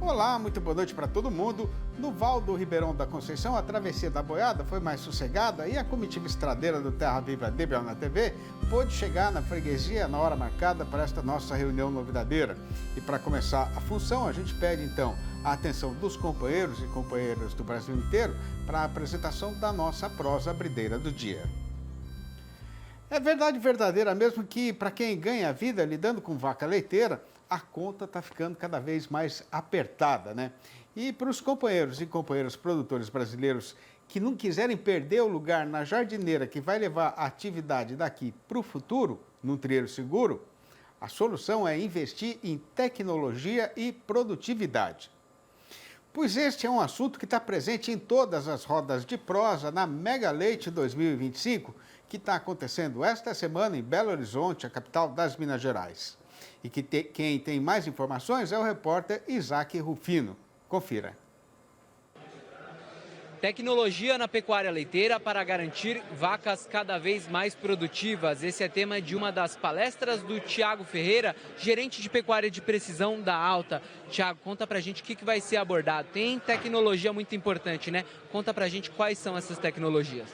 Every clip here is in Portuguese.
Olá, muito boa noite para todo mundo. No Val do Ribeirão da Conceição, a travessia da boiada foi mais sossegada e a comitiva estradeira do Terra Viva DBO na TV pôde chegar na freguesia na hora marcada para esta nossa reunião novidadeira. E para começar a função, a gente pede então a atenção dos companheiros e companheiras do Brasil inteiro para a apresentação da nossa prosa abrideira do dia. É verdade verdadeira mesmo que, para quem ganha a vida lidando com vaca leiteira, a conta está ficando cada vez mais apertada, né? E para os companheiros e companheiras produtores brasileiros que não quiserem perder o lugar na jardineira que vai levar a atividade daqui para o futuro, num trilho seguro, a solução é investir em tecnologia e produtividade. Pois este é um assunto que está presente em todas as rodas de prosa na Mega Leite 2025, que está acontecendo esta semana em Belo Horizonte, a capital das Minas Gerais. E quem tem mais informações é o repórter Isaac Rufino. Confira. Tecnologia na pecuária leiteira para garantir vacas cada vez mais produtivas. Esse é tema de uma das palestras do Tiago Ferreira, gerente de pecuária de precisão da Alta. Tiago, conta pra gente o que vai ser abordado. Tem tecnologia muito importante, né? Conta pra gente quais são essas tecnologias.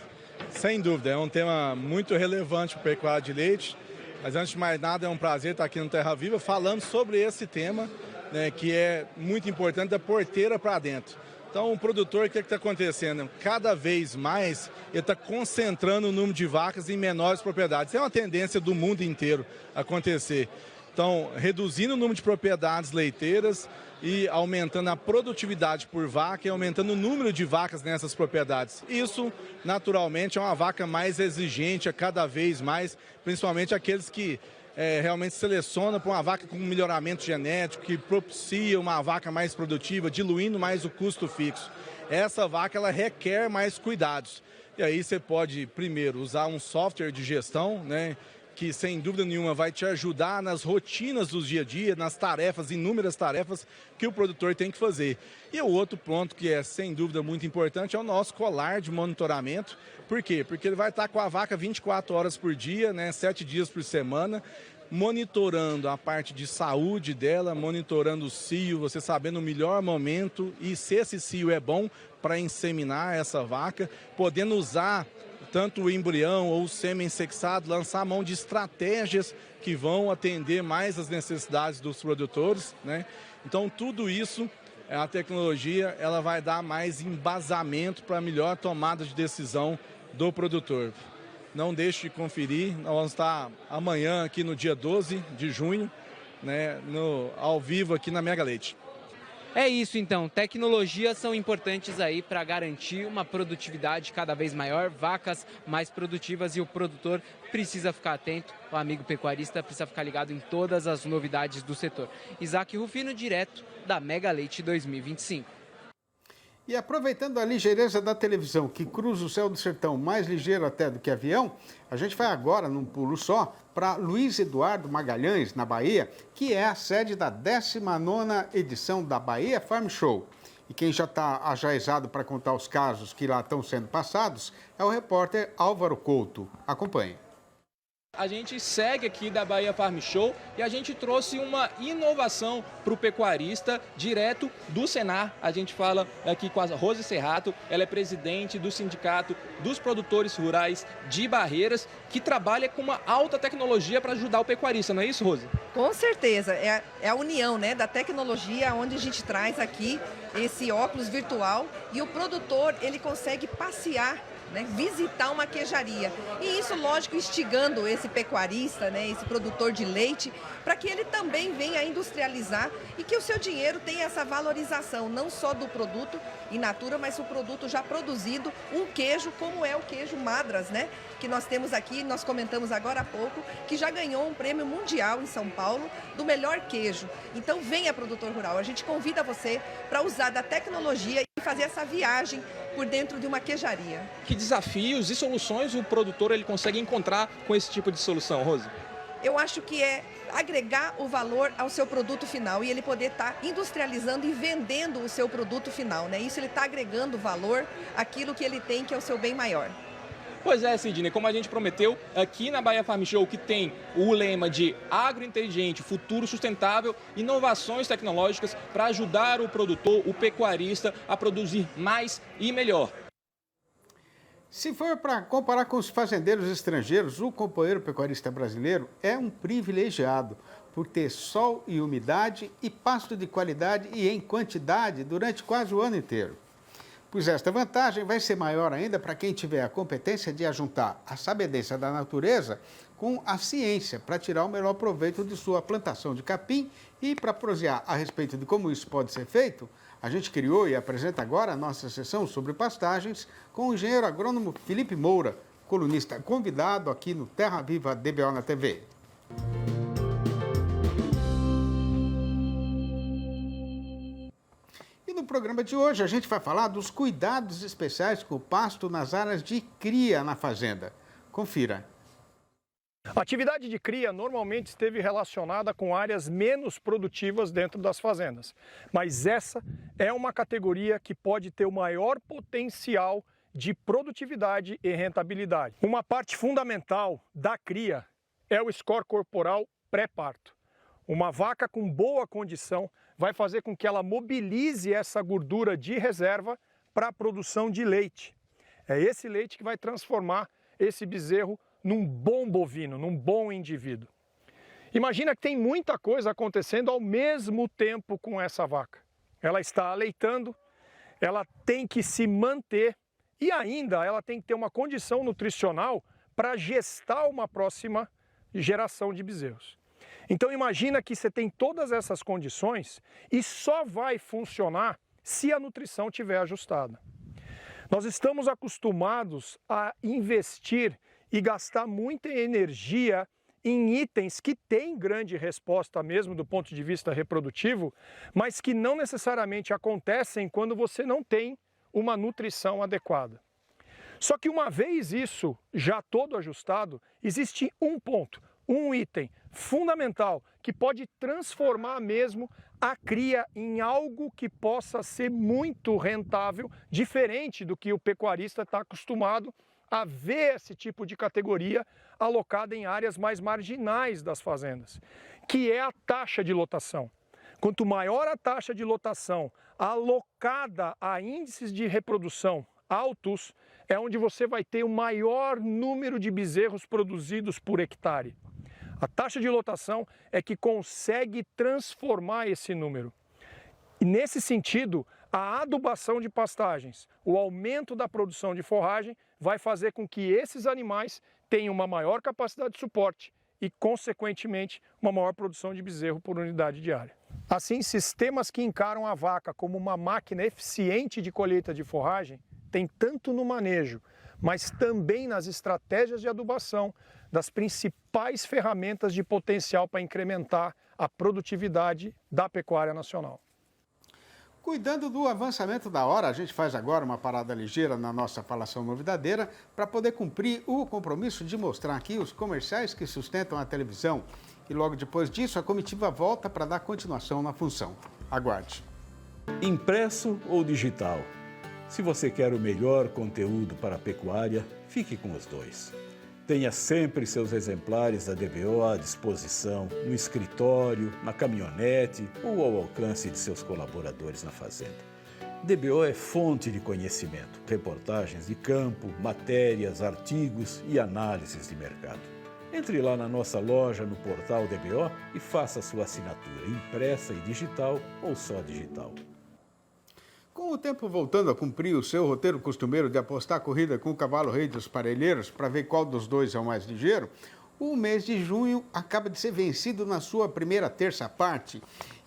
Sem dúvida, é um tema muito relevante para o pecuário de leite. Mas antes de mais nada, é um prazer estar aqui no Terra Viva falando sobre esse tema, né, que é muito importante, da porteira para dentro. Então, o produtor, o que está acontecendo? Cada vez mais ele está concentrando o número de vacas em menores propriedades. É uma tendência do mundo inteiro acontecer. Então, reduzindo o número de propriedades leiteiras e aumentando a produtividade por vaca e aumentando o número de vacas nessas propriedades. Isso, naturalmente, é uma vaca mais exigente a cada vez mais, principalmente aqueles que realmente selecionam para uma vaca com melhoramento genético, que propicia uma vaca mais produtiva, diluindo mais o custo fixo. Essa vaca ela requer mais cuidados. E aí você pode, primeiro, usar um software de gestão, né, que sem dúvida nenhuma vai te ajudar nas rotinas do dia a dia, nas tarefas, inúmeras tarefas que o produtor tem que fazer. E o outro ponto que é sem dúvida muito importante é o nosso colar de monitoramento. Por quê? Porque ele vai estar com a vaca 24 horas por dia, né, 7 dias por semana, monitorando a parte de saúde dela, monitorando o cio, você sabendo o melhor momento e se esse cio é bom para inseminar essa vaca, podendo usar tanto o embrião ou o sêmen sexado, lançar a mão de estratégias que vão atender mais as necessidades dos produtores, né? Então, tudo isso, a tecnologia, ela vai dar mais embasamento para a melhor tomada de decisão do produtor. Não deixe de conferir, nós vamos estar amanhã aqui no dia 12 de junho, né, ao vivo aqui na Mega Leite. É isso então, tecnologias são importantes aí para garantir uma produtividade cada vez maior, vacas mais produtivas e o produtor precisa ficar atento, o amigo pecuarista precisa ficar ligado em todas as novidades do setor. Isaac Rufino, direto da Mega Leite 2025. E aproveitando a ligeireza da televisão, que cruza o céu do sertão mais ligeiro até do que avião, a gente vai agora, num pulo só, para Luiz Eduardo Magalhães, na Bahia, que é a sede da 19ª edição da Bahia Farm Show. E quem já está ajaezado para contar os casos que lá estão sendo passados é o repórter Álvaro Couto. Acompanhe. A gente segue aqui da Bahia Farm Show e a gente trouxe uma inovação para o pecuarista direto do Senar. A gente fala aqui com a Rose Serrato, ela é presidente do Sindicato dos Produtores Rurais de Barreiras, que trabalha com uma alta tecnologia para ajudar o pecuarista, não é isso, Rose? Com certeza, é a união, né, da tecnologia, onde a gente traz aqui esse óculos virtual e o produtor ele consegue passear, né, visitar uma queijaria. E isso, lógico, instigando esse pecuarista, né, esse produtor de leite, para que ele também venha a industrializar e que o seu dinheiro tenha essa valorização, não só do produto in natura, mas o produto já produzido, um queijo como é o queijo Madras, né, que nós temos aqui, nós comentamos agora há pouco, que já ganhou um prêmio mundial em São Paulo do melhor queijo. Então venha, produtor rural, a gente convida você para usar da tecnologia e fazer essa viagem por dentro de uma queijaria. Que desafios e soluções o produtor ele consegue encontrar com esse tipo de solução, Rose? Eu acho que é agregar o valor ao seu produto final e ele poder estar industrializando e vendendo o seu produto final, né? Isso ele está agregando valor àquilo que ele tem, que é o seu bem maior. Pois é, Sidney, como a gente prometeu, aqui na Bahia Farm Show, que tem o lema de agrointeligente, futuro sustentável, inovações tecnológicas para ajudar o produtor, o pecuarista, a produzir mais e melhor. Se for para comparar com os fazendeiros estrangeiros, o companheiro pecuarista brasileiro é um privilegiado por ter sol e umidade e pasto de qualidade e em quantidade durante quase o ano inteiro. Pois esta vantagem vai ser maior ainda para quem tiver a competência de ajuntar a sabedência da natureza com a ciência para tirar o melhor proveito de sua plantação de capim. E para prosear a respeito de como isso pode ser feito, a gente criou e apresenta agora a nossa sessão sobre pastagens com o engenheiro agrônomo Felipe Moura, colunista convidado aqui no Terra Viva DBO na TV. No programa de hoje, a gente vai falar dos cuidados especiais com o pasto nas áreas de cria na fazenda. Confira. A atividade de cria normalmente esteve relacionada com áreas menos produtivas dentro das fazendas, mas essa é uma categoria que pode ter o maior potencial de produtividade e rentabilidade. Uma parte fundamental da cria é o score corporal pré-parto. Uma vaca com boa condição vai fazer com que ela mobilize essa gordura de reserva para a produção de leite. É esse leite que vai transformar esse bezerro num bom bovino, num bom indivíduo. Imagina que tem muita coisa acontecendo ao mesmo tempo com essa vaca. Ela está aleitando, ela tem que se manter e ainda ela tem que ter uma condição nutricional para gestar uma próxima geração de bezerros. Então imagina que você tem todas essas condições e só vai funcionar se a nutrição estiver ajustada. Nós estamos acostumados a investir e gastar muita energia em itens que têm grande resposta mesmo do ponto de vista reprodutivo, mas que não necessariamente acontecem quando você não tem uma nutrição adequada. Só que uma vez isso já todo ajustado, existe um ponto, um item fundamental que pode transformar mesmo a cria em algo que possa ser muito rentável, diferente do que o pecuarista está acostumado a ver esse tipo de categoria alocada em áreas mais marginais das fazendas, que é a taxa de lotação. Quanto maior a taxa de lotação alocada a índices de reprodução altos, é onde você vai ter o maior número de bezerros produzidos por hectare. A taxa de lotação é que consegue transformar esse número. E nesse sentido, a adubação de pastagens, o aumento da produção de forragem, vai fazer com que esses animais tenham uma maior capacidade de suporte e, consequentemente, uma maior produção de bezerro por unidade diária. Assim, sistemas que encaram a vaca como uma máquina eficiente de colheita de forragem, tem tanto no manejo, mas também nas estratégias de adubação, das principais ferramentas de potencial para incrementar a produtividade da pecuária nacional. Cuidando do avançamento da hora, a gente faz agora uma parada ligeira na nossa falação novidadeira para poder cumprir o compromisso de mostrar aqui os comerciais que sustentam a televisão. E logo depois disso, a comitiva volta para dar continuação na função. Aguarde. Impresso ou digital? Se você quer o melhor conteúdo para a pecuária, fique com os dois. Tenha sempre seus exemplares da DBO à disposição, no escritório, na caminhonete ou ao alcance de seus colaboradores na fazenda. DBO é fonte de conhecimento, reportagens de campo, matérias, artigos e análises de mercado. Entre lá na nossa loja no portal DBO e faça sua assinatura impressa e digital ou só digital. Com o tempo voltando a cumprir o seu roteiro costumeiro de apostar a corrida com o cavalo-rei dos parelheiros para ver qual dos dois é o mais ligeiro, o mês de junho acaba de ser vencido na sua primeira terça parte.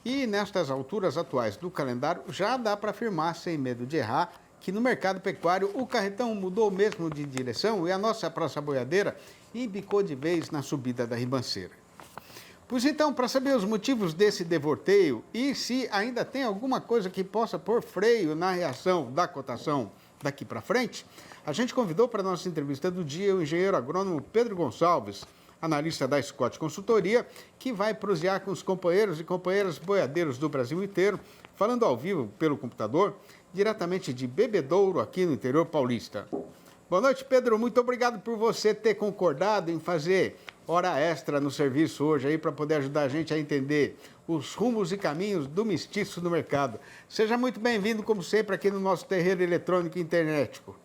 E nestas alturas atuais do calendário já dá para afirmar, sem medo de errar, que no mercado pecuário o carretão mudou mesmo de direção e a nossa praça boiadeira embicou de vez na subida da ribanceira. Pois então, para saber os motivos desse devorteio e se ainda tem alguma coisa que possa pôr freio na reação da cotação daqui para frente, a gente convidou para a nossa entrevista do dia o engenheiro agrônomo Pedro Gonçalves, analista da Scott Consultoria, que vai prosear com os companheiros e companheiras boiadeiros do Brasil inteiro, falando ao vivo pelo computador, diretamente de Bebedouro, aqui no interior paulista. Boa noite, Pedro. Muito obrigado por você ter concordado em fazer hora extra no serviço hoje aí para poder ajudar a gente a entender os rumos e caminhos do mestiço no mercado. Seja muito bem-vindo, como sempre, aqui no nosso terreiro eletrônico internetico.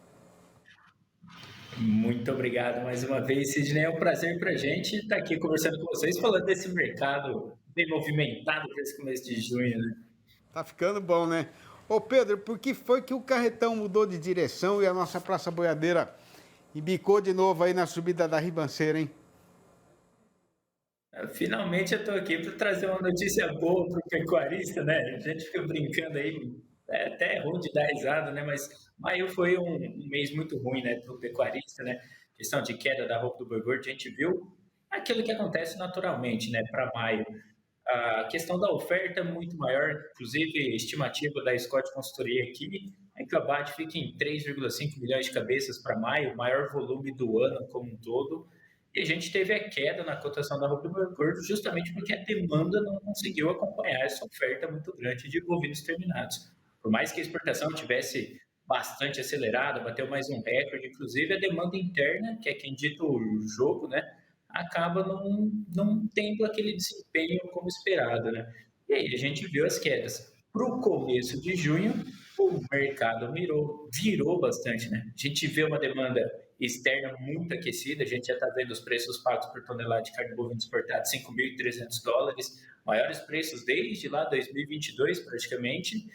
Muito obrigado mais uma vez, Sidney. É um prazer para a gente estar aqui conversando com vocês, falando desse mercado bem movimentado para esse começo de junho, né? Tá ficando bom, né? Ô Pedro, por que foi que o carretão mudou de direção e a nossa Praça Boiadeira embicou de novo aí na subida da ribanceira, hein? Finalmente eu estou aqui para trazer uma notícia boa para o pecuarista, né? A gente fica brincando aí, é até ruim de dar risada, né? Mas maio foi um mês muito ruim, né, para o pecuarista, né? Questão de queda da roupa do boi gordo, a gente viu aquilo que acontece naturalmente, né, para maio. A questão da oferta é muito maior, inclusive estimativa da Scott Consultoria aqui, é que o abate fica em 3,5 milhões de cabeças para maio, o maior volume do ano como um todo. E a gente teve a queda na cotação da roupa do boi gordo justamente porque a demanda não conseguiu acompanhar essa oferta muito grande de bovinos terminados. Por mais que a exportação tivesse bastante acelerada, bateu mais um recorde, inclusive a demanda interna, que é quem dita o jogo, né, acaba não tendo aquele desempenho como esperado, né? E aí a gente viu as quedas. Para o começo de junho, o mercado virou bastante, né? A gente vê uma demanda externa muito aquecida, a gente já está vendo os preços pagos por tonelada de carne bovina exportada, $5.300, maiores preços desde lá 2022 praticamente,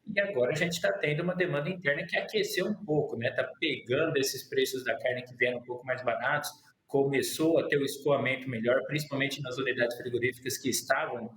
e agora a gente está tendo uma demanda interna que aqueceu um pouco, né? Está pegando esses preços da carne que vieram um pouco mais baratos, começou a ter o escoamento melhor, principalmente nas unidades frigoríficas que estavam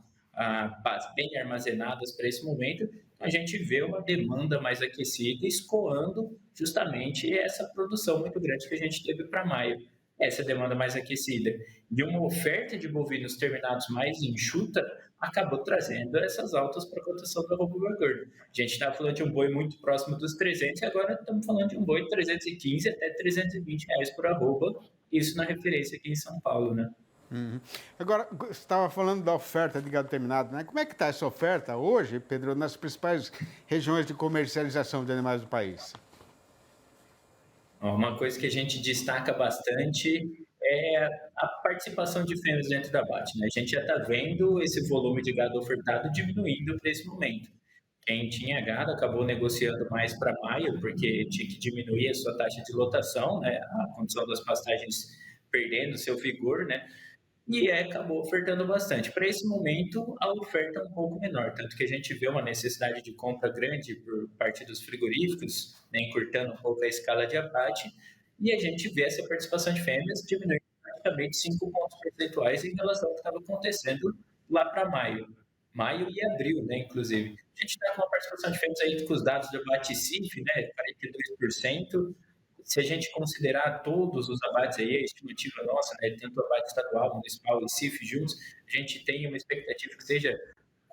bem armazenadas para esse momento. A gente vê uma demanda mais aquecida, escoando justamente essa produção muito grande que a gente teve para maio. Essa demanda mais aquecida e uma oferta de bovinos terminados mais enxuta acabou trazendo essas altas para a cotação da roupa boi gordo. A gente estava falando de um boi muito próximo dos 300 e agora estamos falando de um boi de 315 até R$320 por arroba, isso na referência aqui em São Paulo, né? Uhum. Agora, você estava falando da oferta de gado terminado, né? Como é que está essa oferta hoje, Pedro, nas principais regiões de comercialização de animais do país? Uma coisa que a gente destaca bastante é a participação de fêmeas dentro da abate, né? A gente já está vendo esse volume de gado ofertado diminuindo para esse momento. Quem tinha gado acabou negociando mais para maio, porque tinha que diminuir a sua taxa de lotação, né? A condição das pastagens perdendo seu vigor, né? E acabou ofertando bastante. Para esse momento, a oferta é um pouco menor, tanto que a gente vê uma necessidade de compra grande por parte dos frigoríficos, né, encurtando um pouco a escala de abate, e a gente vê essa participação de fêmeas diminuindo praticamente 5 pontos percentuais em relação ao que estava acontecendo lá para maio e abril, né, inclusive. A gente está com uma participação de fêmeas aí com os dados do abate CIF, né, 42%. Se a gente considerar todos os abates aí, a estimativa nossa, né, tanto o abate estadual, municipal e CIF juntos, a gente tem uma expectativa que seja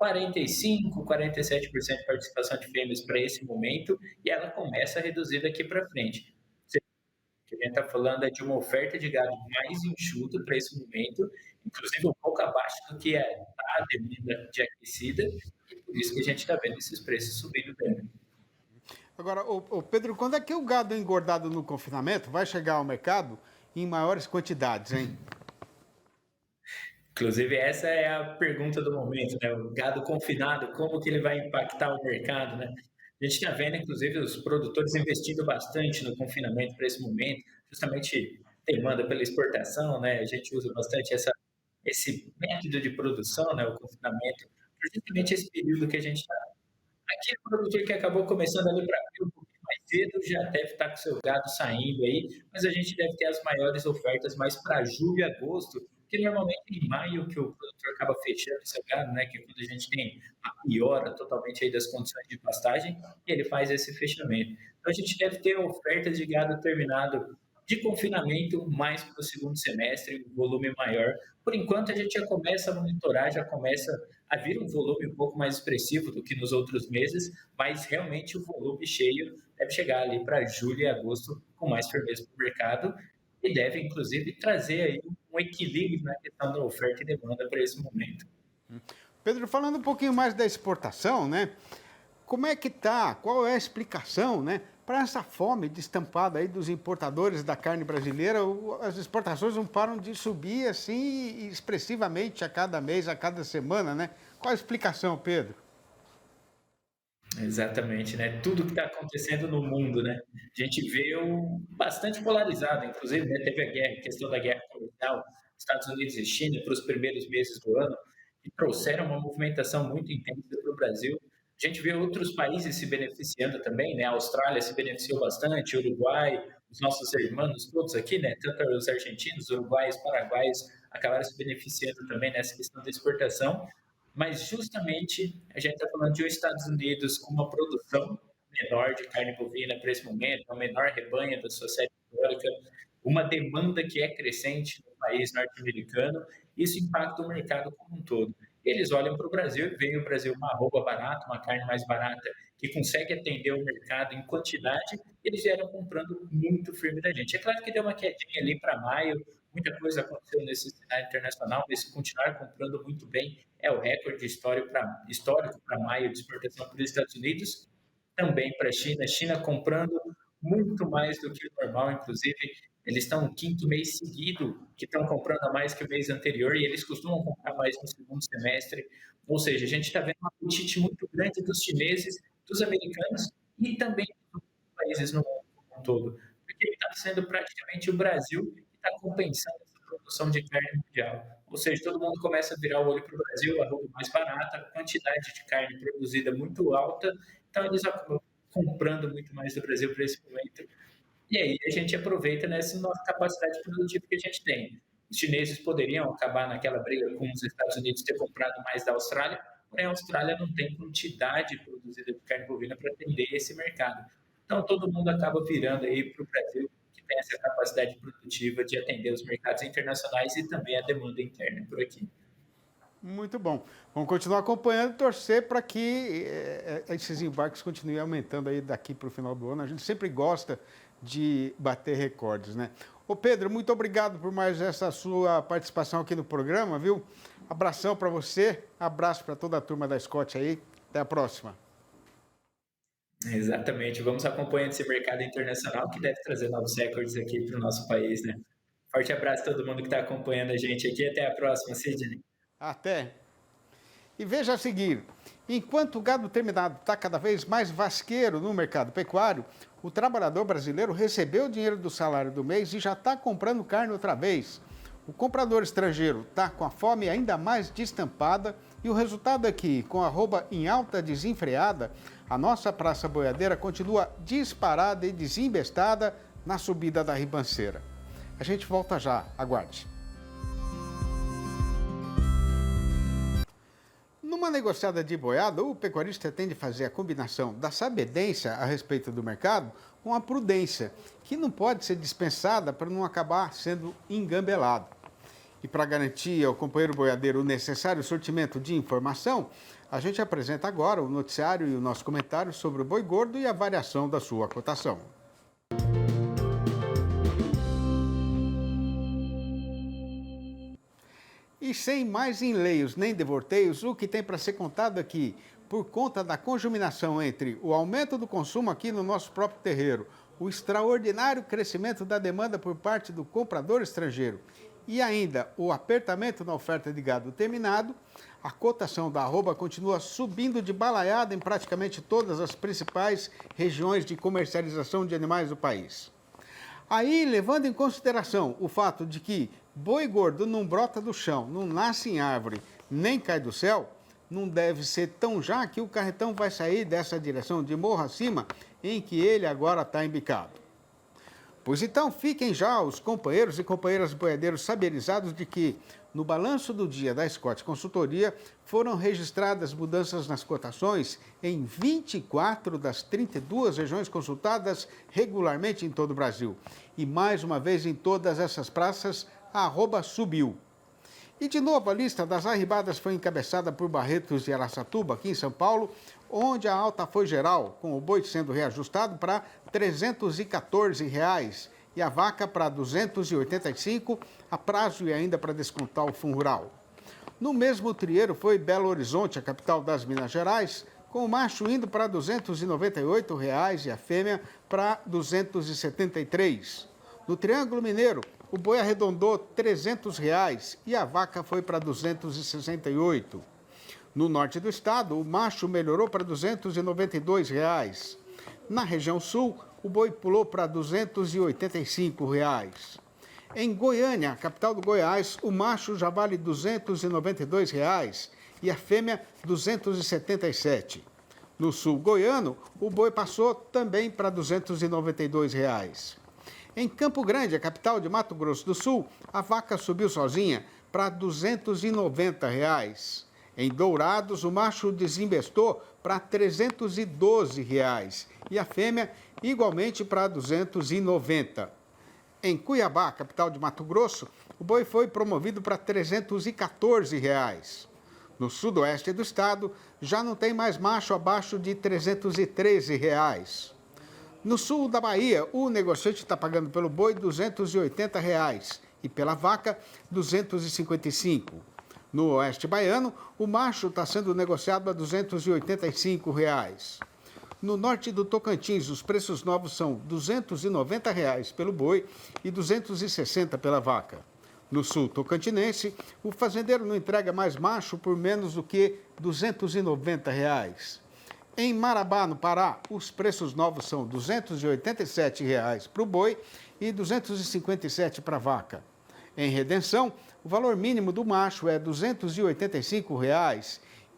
45%, 47% de participação de fêmeas para esse momento, e ela começa a reduzir daqui para frente. O que a gente está falando é de uma oferta de gado mais enxuta para esse momento, inclusive um pouco abaixo do que é a demanda de aquecida, e por isso que a gente está vendo esses preços subindo também. Agora, Pedro, quando é que o gado engordado no confinamento vai chegar ao mercado em maiores quantidades, hein? Inclusive, essa é a pergunta do momento, né? O gado confinado, como que ele vai impactar o mercado, né? A gente está vendo, inclusive, os produtores investindo bastante no confinamento para esse momento, justamente demanda pela exportação, né? A gente usa bastante esse método de produção, né? O confinamento, justamente esse período que a gente está. Aquele produtor que acabou começando ali para abril um pouquinho mais cedo já deve estar com seu gado saindo aí, mas a gente deve ter as maiores ofertas mais para julho e agosto, porque normalmente em maio que o produtor acaba fechando seu gado, né, que é quando a gente tem a piora totalmente aí das condições de pastagem, e ele faz esse fechamento. Então a gente deve ter ofertas de gado terminado de confinamento mais para o segundo semestre, um volume maior. Por enquanto a gente já começa a monitorar, já começa a vir um volume um pouco mais expressivo do que nos outros meses, mas realmente o volume cheio deve chegar ali para julho e agosto com mais firmeza para o mercado e deve, inclusive, trazer aí um equilíbrio na questão da oferta e demanda para esse momento. Pedro, falando um pouquinho mais da exportação, né? Como é que tá? Qual é a explicação, né, para essa fome destampada aí dos importadores da carne brasileira, as exportações não param de subir assim expressivamente a cada mês, a cada semana, né? Qual a explicação, Pedro? Exatamente, né? Tudo que está acontecendo no mundo, né? A gente vê bastante polarizado, inclusive, né? Teve a questão da guerra comercial, Estados Unidos e China, para os primeiros meses do ano, que trouxeram uma movimentação muito intensa para o Brasil. A gente vê outros países se beneficiando também, né? A Austrália se beneficiou bastante, o Uruguai, os nossos irmãos todos aqui, né? Tanto os argentinos, uruguaios, paraguaios, acabaram se beneficiando também nessa questão da exportação. Mas justamente a gente está falando de os Estados Unidos com uma produção menor de carne bovina para esse momento, uma menor rebanho da sua série histórica, uma demanda que é crescente no país norte-americano, isso impacta o mercado como um todo. Eles olham para o Brasil e veem o Brasil uma arroba barata, uma carne mais barata, que consegue atender o mercado em quantidade, e eles vieram comprando muito firme da gente. É claro que deu uma quedinha ali para maio, muita coisa aconteceu nesse cenário internacional, mas se continuar comprando muito bem, é o recorde histórico para maio de exportação para os Estados Unidos, também para a China. China comprando muito mais do que o normal, inclusive, eles estão no 5º mês seguido que estão comprando a mais que o mês anterior e eles costumam comprar mais no segundo semestre. Ou seja, a gente está vendo um apetite muito grande dos chineses, dos americanos e também dos países no mundo como um todo. Porque está sendo praticamente o Brasil que está compensando essa produção de carne mundial. Ou seja, todo mundo começa a virar o olho para o Brasil, a roupa mais barata, a quantidade de carne produzida muito alta, então eles acabam comprando muito mais do Brasil para esse momento. E aí a gente aproveita nessa nossa capacidade produtiva que a gente tem. Os chineses poderiam acabar naquela briga com os Estados Unidos ter comprado mais da Austrália, porém a Austrália não tem quantidade produzida de carne bovina para atender esse mercado. Então todo mundo acaba virando aí para o Brasil, que tem essa capacidade produtiva de atender os mercados internacionais e também a demanda interna por aqui. Muito bom. Vamos continuar acompanhando e torcer para que esses embarques continuem aumentando aí daqui para o final do ano. A gente sempre gosta de bater recordes, né? Ô Pedro, muito obrigado por mais essa sua participação aqui no programa, viu? Abração para você, abraço para toda a turma da Scott aí. Até a próxima. Exatamente. Vamos acompanhando esse mercado internacional que deve trazer novos recordes aqui para o nosso país, né? Forte abraço a todo mundo que está acompanhando a gente aqui. Até a próxima, Sidney. Até. E veja a seguir, enquanto o gado terminado está cada vez mais vasqueiro no mercado pecuário, o trabalhador brasileiro recebeu o dinheiro do salário do mês e já está comprando carne outra vez. O comprador estrangeiro está com a fome ainda mais destampada e o resultado é que, com a arroba em alta desenfreada, a nossa praça boiadeira continua disparada e desembestada na subida da ribanceira. A gente volta já, aguarde. Numa negociada de boiada, o pecuarista tende a fazer a combinação da sabedência a respeito do mercado com a prudência, que não pode ser dispensada para não acabar sendo engambelado. E para garantir ao companheiro boiadeiro o necessário sortimento de informação, a gente apresenta agora o noticiário e o nosso comentário sobre o boi gordo e a variação da sua cotação. E sem mais enleios nem devorteios, o que tem para ser contado aqui, por conta da conjuminação entre o aumento do consumo aqui no nosso próprio terreiro, o extraordinário crescimento da demanda por parte do comprador estrangeiro e ainda o apertamento na oferta de gado terminado, a cotação da arroba continua subindo de balaiada em praticamente todas as principais regiões de comercialização de animais do país. Aí, levando em consideração o fato de que boi gordo não brota do chão, não nasce em árvore, nem cai do céu, não deve ser tão já que o carretão vai sair dessa direção de morro acima em que ele agora está embicado. Pois então, fiquem já os companheiros e companheiras boiadeiros saberizados de que, no balanço do dia da Scott Consultoria, foram registradas mudanças nas cotações em 24 das 32 regiões consultadas regularmente em todo o Brasil. E mais uma vez em todas essas praças, a arroba subiu. E de novo a lista das arribadas foi encabeçada por Barretos e Araçatuba, aqui em São Paulo, onde a alta foi geral, com o boi sendo reajustado para R$ 314 e a vaca para R$ 285, a prazo e ainda para descontar o fundo rural. No mesmo trieiro foi Belo Horizonte, a capital das Minas Gerais, com o macho indo para R$ 298 e a fêmea para R$ 273. No Triângulo Mineiro, o boi arredondou R$ 300 e a vaca foi para R$ 268. No norte do estado, o macho melhorou para R$ 292. Na região sul, o boi pulou para R$ 285. Em Goiânia, a capital do Goiás, o macho já vale R$ 292 e a fêmea R$ 277. No sul goiano, o boi passou também para R$ 292. Em Campo Grande, a capital de Mato Grosso do Sul, a vaca subiu sozinha para R$ 290. Em Dourados, o macho desembestou para R$ 312 e a fêmea igualmente para R$ 290. Em Cuiabá, capital de Mato Grosso, o boi foi promovido para R$ 314. No sudoeste do estado, já não tem mais macho abaixo de R$ 313. No sul da Bahia, o negociante está pagando pelo boi R$ 280 e pela vaca R$ 255. No oeste baiano, o macho está sendo negociado a R$ 285. No norte do Tocantins, os preços novos são R$ 290 pelo boi e R$ 260 pela vaca. No sul tocantinense, o fazendeiro não entrega mais macho por menos do que R$ 290. Em Marabá, no Pará, os preços novos são R$ 287 para o boi e R$ 257 para a vaca. Em Redenção, o valor mínimo do macho é R$ 285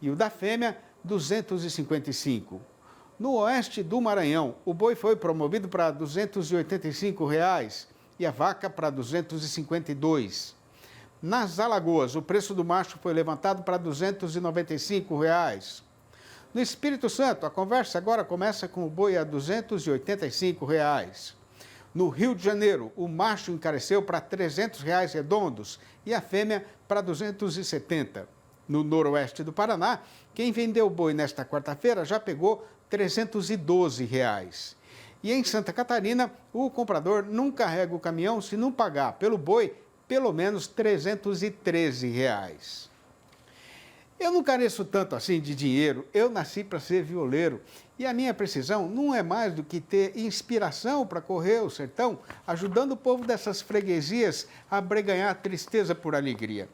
e o da fêmea R$ 255. No oeste do Maranhão, o boi foi promovido para R$ 285 e a vaca para R$ 252. Nas Alagoas, o preço do macho foi levantado para R$ 295. No Espírito Santo, a conversa agora começa com o boi a R$ 285. No Rio de Janeiro, o macho encareceu para R$ 300 redondos e a fêmea para R$ 270. No noroeste do Paraná, quem vendeu o boi nesta quarta-feira já pegou R$ 312. E em Santa Catarina, o comprador não carrega o caminhão se não pagar pelo boi pelo menos R$ 313. Eu não careço tanto assim de dinheiro, eu nasci para ser violeiro e a minha precisão não é mais do que ter inspiração para correr o sertão, ajudando o povo dessas freguesias a breganhar tristeza por alegria.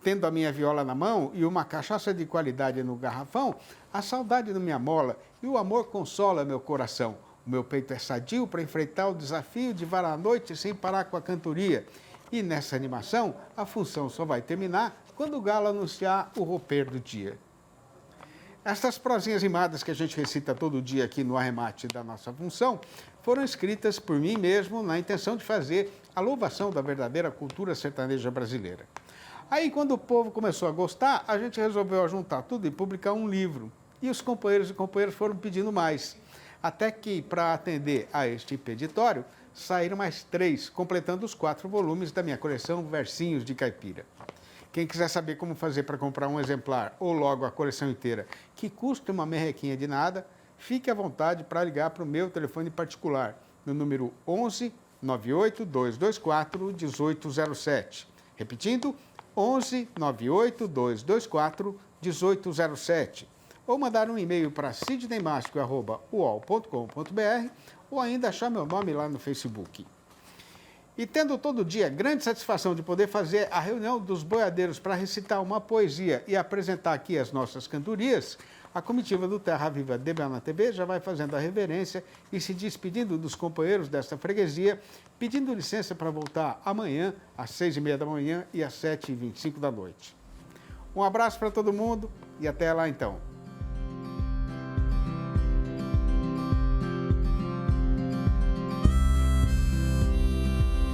Tendo a minha viola na mão e uma cachaça de qualidade no garrafão, a saudade não me amola e o amor consola meu coração. O meu peito é sadio para enfrentar o desafio de varar a noite sem parar com a cantoria. E nessa animação, a função só vai terminar quando o galo anunciar o romper do dia. Estas prosinhas rimadas que a gente recita todo dia aqui no arremate da nossa função foram escritas por mim mesmo na intenção de fazer a louvação da verdadeira cultura sertaneja brasileira. Aí, quando o povo começou a gostar, a gente resolveu juntar tudo e publicar um livro. E os companheiros e companheiras foram pedindo mais. Até que, para atender a este peditório, saíram mais 3, completando os 4 volumes da minha coleção Versinhos de Caipira. Quem quiser saber como fazer para comprar um exemplar ou logo a coleção inteira, que custa uma merrequinha de nada, fique à vontade para ligar para o meu telefone particular, no número 11 98 224 1807. Repetindo, 11 98 224 1807. Ou mandar um e-mail para sidneymasco@uol.com.br ou ainda achar meu nome lá no Facebook. E tendo todo dia grande satisfação de poder fazer a reunião dos boiadeiros para recitar uma poesia e apresentar aqui as nossas cantorias, a comitiva do Terra Viva de Belém TV já vai fazendo a reverência e se despedindo dos companheiros desta freguesia, pedindo licença para voltar amanhã às 6h30 da manhã e às 7h25 da noite. Um abraço para todo mundo e até lá então.